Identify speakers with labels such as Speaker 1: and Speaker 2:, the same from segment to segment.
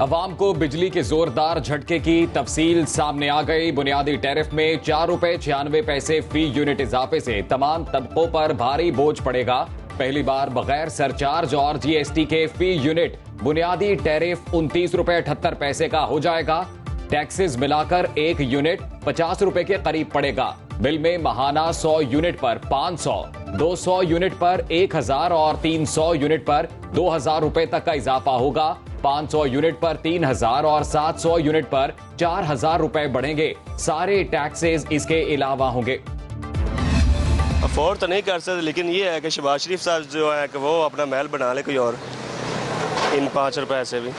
Speaker 1: अवाम को बिजली के जोरदार झटके की तफसील सामने आ गई। बुनियादी टैरिफ में 4 रुपए 96 पैसे फी यूनिट इजाफे से तमाम तबकों पर भारी बोझ पड़ेगा। पहली बार बगैर सरचार्ज और जीएसटी के फी यूनिट बुनियादी टैरिफ 29 रुपए 78 पैसे का हो जाएगा। टैक्सेस मिलाकर एक यूनिट 50 रुपए के करीब पड़ेगा। बिल में माहाना 100 यूनिट पर 500, 200 यूनिट पर 1000 और 300 यूनिट पर 2000 रुपए तक का इजाफा होगा। 500 यूनिट पर 3000 और 700 यूनिट पर 4000 रुपए बढ़ेंगे। सारे टैक्सेस इसके अलावा होंगे।
Speaker 2: अफोर्ड तो नहीं कर सकते, लेकिन ये है कि शहबाज शरीफ साहब जो है कि वो अपना महल बना ले कोई और इन 5 रुपए से भी,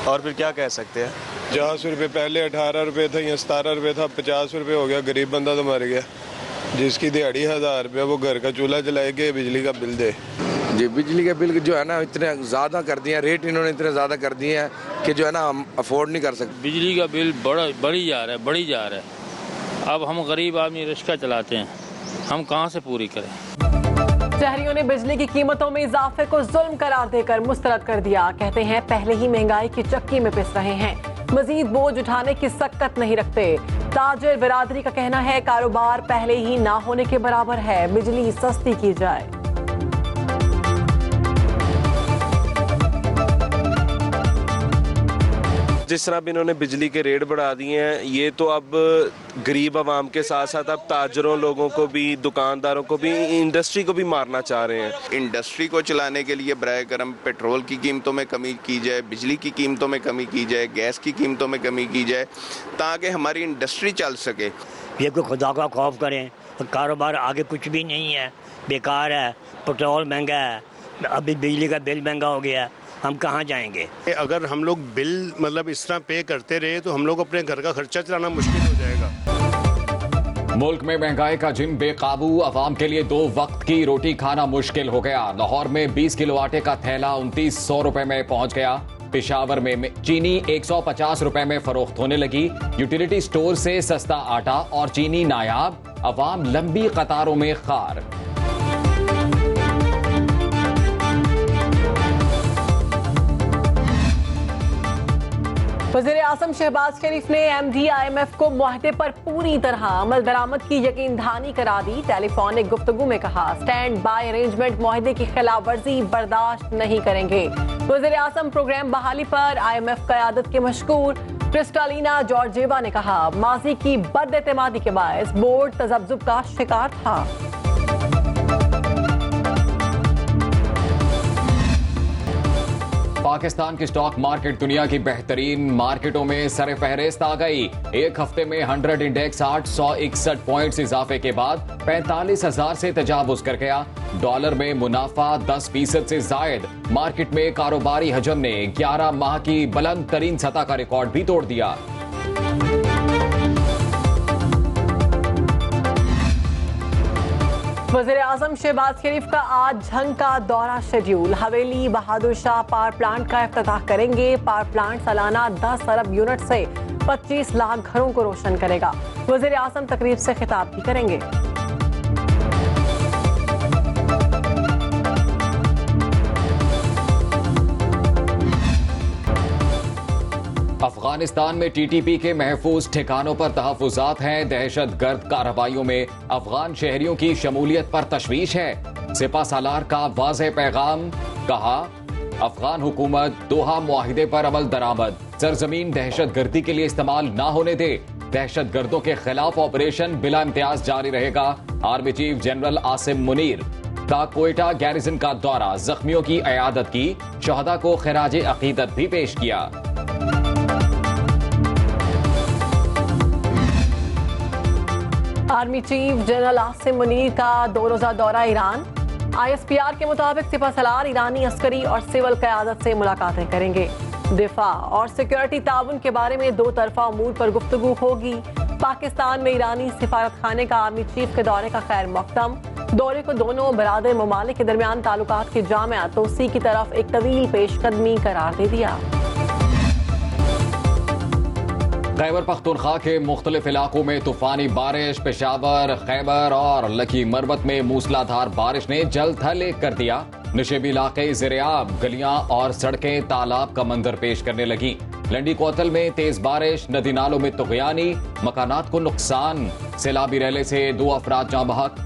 Speaker 2: और फिर क्या कह सकते हैं।
Speaker 3: 50 रुपये पहले 18 रुपये था या 17 रुपये था, 50 रुपये हो गया। गरीब बंदा तो मर गया। जिसकी दिहाड़ी 1000 रुपये, वो घर का चूल्हा जलाए के बिजली का बिल दे।
Speaker 4: जी, बिजली के बिल जो है ना इतने ज़्यादा कर दिए हैं, रेट इन्होंने इतने ज़्यादा कर दिए हैं कि जो है ना हम अफोर्ड नहीं कर सकते।
Speaker 5: बिजली का बिल बढ़ी जा रहा है। अब हम गरीब आदमी रिक्शा चलाते हैं, हम कहाँ से पूरी करें।
Speaker 6: शहरियों ने बिजली की कीमतों में इजाफे को जुल्म करार देकर मुस्तरद कर दिया। कहते हैं पहले ही महंगाई की चक्की में पिस रहे हैं, मजीद बोझ उठाने की सक्कत नहीं रखते। ताजिर बिरादरी का कहना है कारोबार पहले ही ना होने के बराबर है, बिजली सस्ती की जाए।
Speaker 2: जिस तरह भी इन्होंने बिजली के रेट बढ़ा दिए हैं, ये तो अब गरीब आवाम के साथ साथ अब ताजरों लोगों को भी, दुकानदारों को भी, इंडस्ट्री को भी मारना चाह रहे हैं।
Speaker 7: इंडस्ट्री को चलाने के लिए बराए करम पेट्रोल की कीमतों में कमी की जाए, बिजली की कीमतों में कमी की जाए, गैस की कीमतों में कमी की जाए, ताकि हमारी इंडस्ट्री चल सके।
Speaker 8: ये कोई खुदा का खौफ करें, कारोबार आगे कुछ भी नहीं है, बेकार है। पेट्रोल महंगा है, अभी बिजली का बिल महंगा हो गया है, हम कहाँ जाएंगे।
Speaker 9: अगर हम लोग बिल मतलब इस तरह पे करते रहे तो हम लोग अपने घर का खर्चा चलाना मुश्किल हो जाएगा।
Speaker 1: मुल्क में महंगाई का जिन बेकाबू, अवाम के लिए 2 वक्त की रोटी खाना मुश्किल हो गया। लाहौर में 20 किलो आटे का थैला 2900 रुपए में पहुंच गया। पेशावर में चीनी 150 रुपए में फरोख्त होने लगी। यूटिलिटी स्टोर से सस्ता आटा और चीनी नायाब, अवाम लंबी कतारों में खार।
Speaker 6: वज़ीर आज़म शहबाज शरीफ ने MD IMF को मुआहदे पर पूरी तरह अमल दरामद की यकीन दहानी करा दी। टेलीफोनिक गुफ्तगू में कहा स्टैंड बाय अरेंजमेंट मुआहदे की खिलाफ वर्जी बर्दाश्त नहीं करेंगे। वज़ीर आज़म प्रोग्राम बहाली पर IMF क़यादत के मशकूर क्रिस्टालिना जॉर्जिएवा ने कहा माजी की बदएतमादी के बायस बोर्ड तज़ब्ज़ुब का शिकार था।
Speaker 1: पाकिस्तान की स्टॉक मार्केट दुनिया की बेहतरीन मार्केटों में सरे फहरिस्त आ गई। एक हफ्ते में 100 इंडेक्स 861 पॉइंट्स इजाफे के बाद 45,000 से तजावुज कर गया। डॉलर में मुनाफा 10% से जायद। मार्केट में कारोबारी हजम ने 11 माह की बुलंद तरीन सतह का रिकॉर्ड भी तोड़ दिया।
Speaker 6: वज़ीर आज़म शहबाज शरीफ का आज झंग का दौरा शेड्यूल। हवेली बहादुर शाह पावर प्लांट का इफ्तिताह करेंगे। पावर प्लांट सालाना 10 अरब यूनिट से 25 लाख घरों को रोशन करेगा। वज़ीर आज़म तकरीब से खिताब भी करेंगे।
Speaker 1: अफगानिस्तान में TTP के महफूज ठिकानों पर तहफुजात हैं। दहशत गर्द कार्रवाइयों में अफगान शहरियों की शमूलियत पर तशवीश है। सिपा सालार का वाज़ेह पैगाम, कहा अफगान हुकूमत दोहा मुआहिदे पर अमल दरामद सरजमीन दहशत गर्दी के लिए इस्तेमाल ना होने दे। दहशत गर्दों के खिलाफ ऑपरेशन बिला इम्तियाज जारी रहेगा। Army chief general Asim Munir का कोयटा गैरिसन का दौरा, जख्मियों की इयादत की, शहदा को खिराज अकीदत भी पेश किया।
Speaker 6: Army chief general Asim Munir का 2 रोजा दौरा ईरान। ISPR के मुताबिक सिपा सलार ईरानी अस्करी और सिविल क़यादत से मुलाकातें करेंगे। दिफा और सिक्योरिटी ताउन के बारे में 2 तरफा अमूर पर गुफ्तगू होगी। पाकिस्तान में ईरानी सिफारत खाने का आर्मी चीफ के दौरे का खैर मकदम। दौरे को दोनों बरादर ममालिक के दरमियान ताल्लुकात की जामिया तोसी की तरफ एक तवील पेशकदमी करार दे दिया।
Speaker 1: खैबर पख्तूनख्वा के मुख्तलिफ इलाकों में तूफानी बारिश। पेशावर, खैबर और लकी मरवत में मूसलाधार बारिश ने जल थल एक कर दिया। नशेबी इलाके ज़ेर-ए-आब, गलियां और सड़कें तालाब का मंजर पेश करने लगी। लंडी कोतल में तेज बारिश, नदी नालों में तुग़यानी, मकानात को नुकसान। सैलाबी रैले से 2 अफराद जाँ बहक।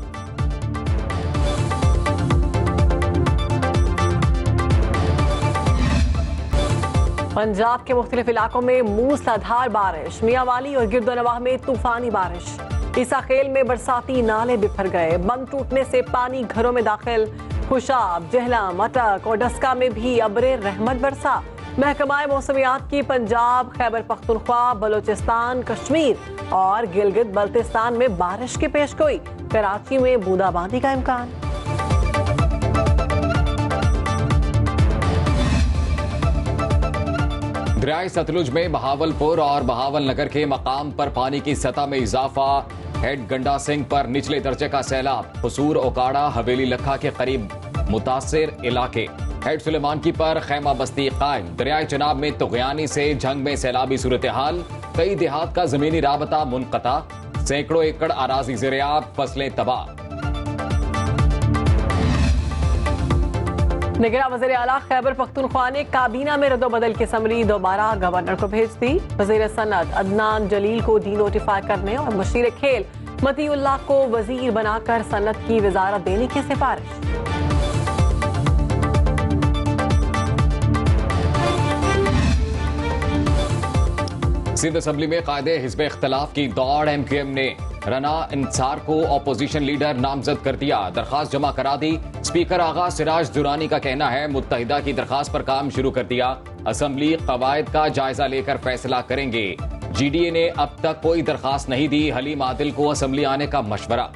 Speaker 6: पंजाब के मुख्तलिफ इलाकों में मूसलाधार बारिश, मियांवाली और गिरदोनवाह में तूफानी बारिश। ईसाखेल में बरसाती नाले बिफर गए, बंद टूटने से पानी घरों में दाखिल। खुशाब, जहलम, अटक और डस्का में भी अब्रे रहमत बरसा। महकमा मौसमियात की पंजाब, खैबर पख्तूनख्वा, बलोचिस्तान, कश्मीर और गिलगित बल्तिस्तान में बारिश की पेशगोई। कराची में बूंदाबांदी का इम्कान।
Speaker 1: दरियाए सतलुज में बहावलपुर और बहावल नगर के मकाम पर पानी की सतह में इजाफा। हेड गंडा सिंह पर निचले दर्जे का सैलाब। कसूर, ओकाड़ा, हवेली लखा के करीब मुतासिर इलाके। हेड सुलेमानकी पर खैमा बस्ती कायम। दरियाए चनाब में तुग़यानी से जंग में सैलाबी सूरत हाल। कई देहात का जमीनी राबता मुनक़ता। सैकड़ों एकड़ अराजी ज़ेर-ए-आब, फसलें तबाह।
Speaker 6: निगरां वज़ीर आला खैबर पख्तूनख्वा ने काबीना में रद्दोबदल की समरी दोबारा गवर्नर को भेज दी। वज़ीर सनअत अदनान जलील को डी नोटिफाई करने और मशीर खेल मतीउल्लाह को वजीर बनाकर सनअत की वजारत देने की सिफारिश।
Speaker 1: सिंध असम्बली में कायदे हिज़्ब इख्तिलाफ की दौड़। MQM ने रना इंसार को अपोजिशन लीडर नामजद कर दिया। दरखास्त जमा करा दी। स्पीकर आगा सिराज दुरानी का कहना है मुत्तहिदा की दरखास्त पर काम शुरू कर दिया। असम्बली कवायद का जायजा लेकर फैसला करेंगे। GDA ने अब तक कोई दरखास्त नहीं दी। हलीम आदिल को असम्बली आने का मशवरा।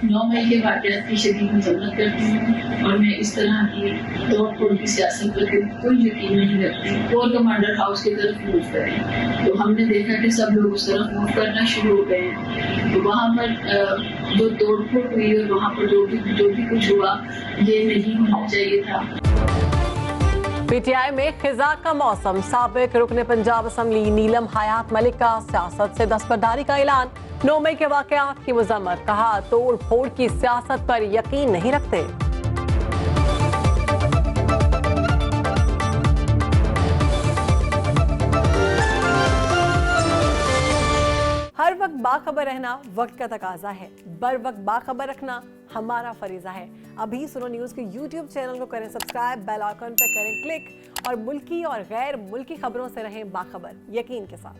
Speaker 10: 9 मई के वाक़यात की शदीद मज़म्मत करती हूँ और मैं इस तरह की तोड़ फोड़ की सियासत पर कोई यकीन नहीं रखती। कोर कमांडर हाउस की तरफ मूव करें तो हमने देखा कि सब लोग उस तरफ मूव करना शुरू हो गए हैं। तो वहाँ पर जो तोड़ फोड़ हुई और वहाँ पर जो भी कुछ हुआ ये नहीं होना चाहिए था।
Speaker 6: PTI में खिजा का मौसम। साबिक रुकने पंजाब असम्बली नीलम हयात मलिक का सियासत से दस्तबरदारी का ऐलान। 9 मई के वाक़यात की मज़म्मत। कहा तोड़ फोड़ की सियासत पर यकीन नहीं रखते। हर वक्त बाखबर रहना वक्त का तकाजा है। बर वक्त बाखबर रखना हमारा फरीजा है। अभी सुनो न्यूज़ के YouTube चैनल को करें सब्सक्राइब, बेल आइकन पर करें क्लिक और मुल्की और गैर मुल्की खबरों से रहें बाखबर यकीन के साथ।